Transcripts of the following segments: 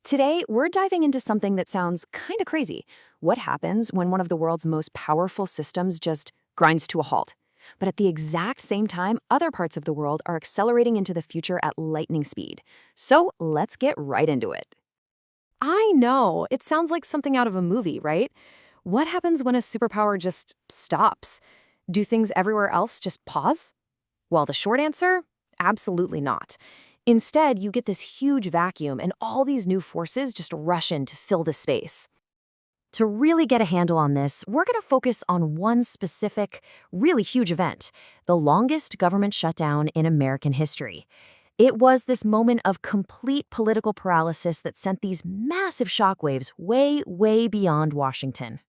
Today, we're diving into something that sounds kind of crazy. What happens when one of the world's most powerful systems just grinds to a halt? But at the exact same time, other parts of the world are accelerating into the future at lightning speed. So let's get right into it. I know, it sounds like something out of a movie, right? What happens when a superpower just stops? Do things everywhere else just pause? Well, the short answer? Absolutely not. Instead, you get this huge vacuum and all these new forces just rush in to fill the space. To really get a handle on this, we're going to focus on one specific, really huge event, the longest government shutdown in American history. It was this moment of complete political paralysis that sent these massive shockwaves way, way beyond Washington.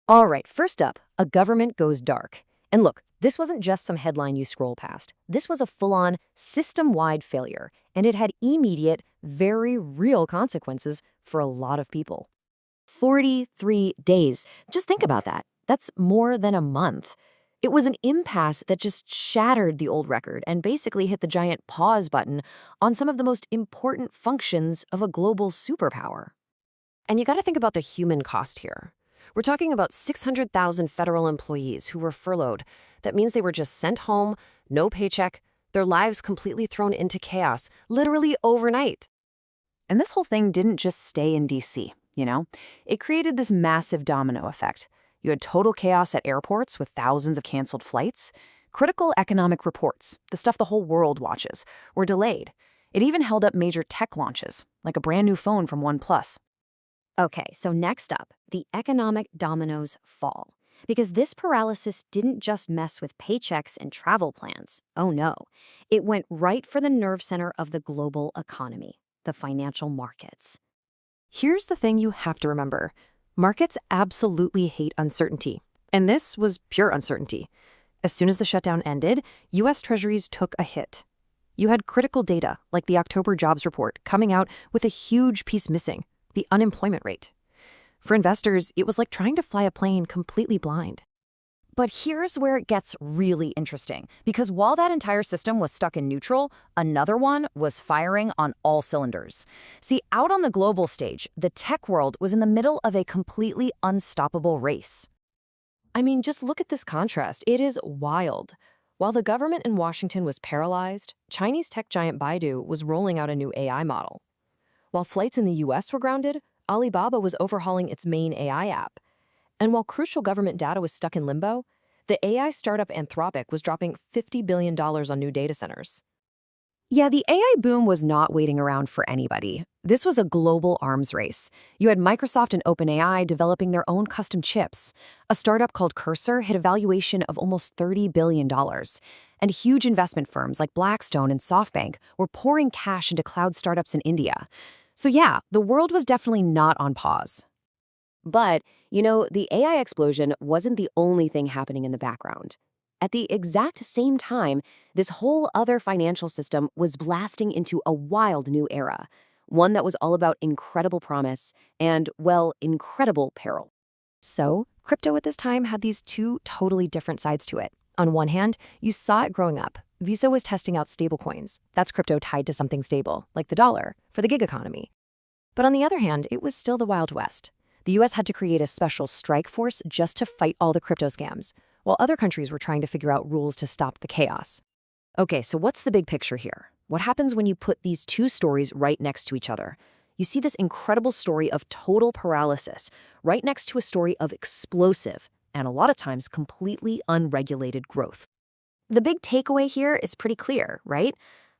All right, first up, a government goes dark. And look, this wasn't just some headline you scroll past. This was a full-on, system-wide failure, and it had immediate, very real consequences for a lot of people. 43 days. Just think about that. That's more than a month. It was an impasse that just shattered the old record and basically hit the giant pause button on some of the most important functions of a global superpower. And you got to think about the human cost here. We're talking about 600,000 federal employees who were furloughed. That means they were just sent home, no paycheck, their lives completely thrown into chaos, literally overnight. And this whole thing didn't just stay in D.C., It created this massive domino effect. You had total chaos at airports with thousands of canceled flights. Critical economic reports, the stuff the whole world watches, were delayed. It even held up major tech launches, like a brand new phone from OnePlus. Okay, so next up, the economic dominoes fall. Because this paralysis didn't just mess with paychecks and travel plans. Oh no, it went right for the nerve center of the global economy, the financial markets. Here's the thing you have to remember. Markets absolutely hate uncertainty. And this was pure uncertainty. As soon as the shutdown ended, U.S. Treasuries took a hit. You had critical data, like the October jobs report, coming out with a huge piece missing. The unemployment rate. For investors, it was like trying to fly a plane completely blind. But here's where it gets really interesting, because while that entire system was stuck in neutral, another one was firing on all cylinders. See, out on the global stage, the tech world was in the middle of a completely unstoppable race. I mean, just look at this contrast. It is wild. While the government in Washington was paralyzed, Chinese tech giant Baidu was rolling out a new AI model. While flights in the US were grounded, Alibaba was overhauling its main AI app. And while crucial government data was stuck in limbo, the AI startup Anthropic was dropping $50 billion on new data centers. Yeah, the AI boom was not waiting around for anybody. This was a global arms race. You had Microsoft and OpenAI developing their own custom chips. A startup called Cursor hit a valuation of almost $30 billion. And huge investment firms like Blackstone and SoftBank were pouring cash into cloud startups in India. So yeah, the world was definitely not on pause. But, the AI explosion wasn't the only thing happening in the background. At the exact same time, this whole other financial system was blasting into a wild new era, one that was all about incredible promise and, well, incredible peril. So, crypto at this time had these two totally different sides to it. On one hand, you saw it growing up. Visa was testing out stablecoins. That's crypto tied to something stable, like the dollar, for the gig economy. But on the other hand, it was still the Wild West. The US had to create a special strike force just to fight all the crypto scams, while other countries were trying to figure out rules to stop the chaos. Okay, so what's the big picture here? What happens when you put these two stories right next to each other? You see this incredible story of total paralysis right next to a story of explosive, and a lot of times completely unregulated growth. The big takeaway here is pretty clear, right?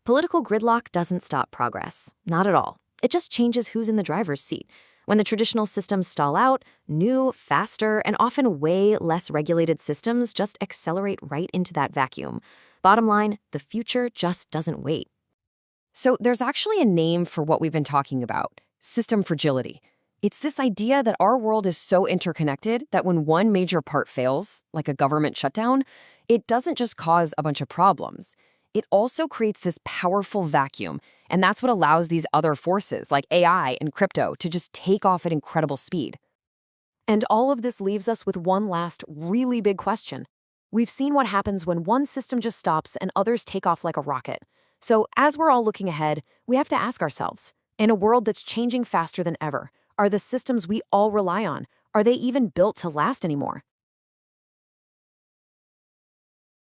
Political gridlock doesn't stop progress. Not at all. It just changes who's in the driver's seat. When the traditional systems stall out, new, faster, and often way less regulated systems just accelerate right into that vacuum. Bottom line, the future just doesn't wait. So there's actually a name for what we've been talking about: system fragility. It's this idea that our world is so interconnected that when one major part fails, like a government shutdown, it doesn't just cause a bunch of problems. It also creates this powerful vacuum, and that's what allows these other forces like AI and crypto to just take off at incredible speed. And all of this leaves us with one last really big question. We've seen what happens when one system just stops and others take off like a rocket. So as we're all looking ahead, we have to ask ourselves, In a world that's changing faster than ever, are the systems we all rely on, are they even built to last anymore?